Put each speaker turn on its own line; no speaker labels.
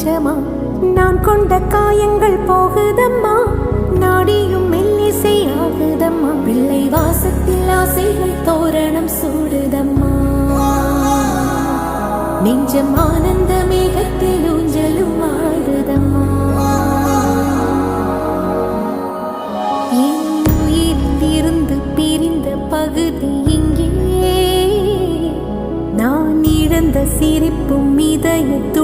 நிஜமா நான் கொண்ட காயங்கள் போகுதம்மா நாடியும் மெல்லிசை ஆகுதம்மா பிள்ளை வாசத்தில் ஆசைகள் தோரணம் சூடுதம்மா நெஞ்சம் ஆனந்த மேகத்தில் ஊஞ்சலும் ஆடுதம்மா என் உயிரிலிருந்து பிரிந்த பகுதி இங்கே நான் இழந்த சிரிப்பும் இதயத்து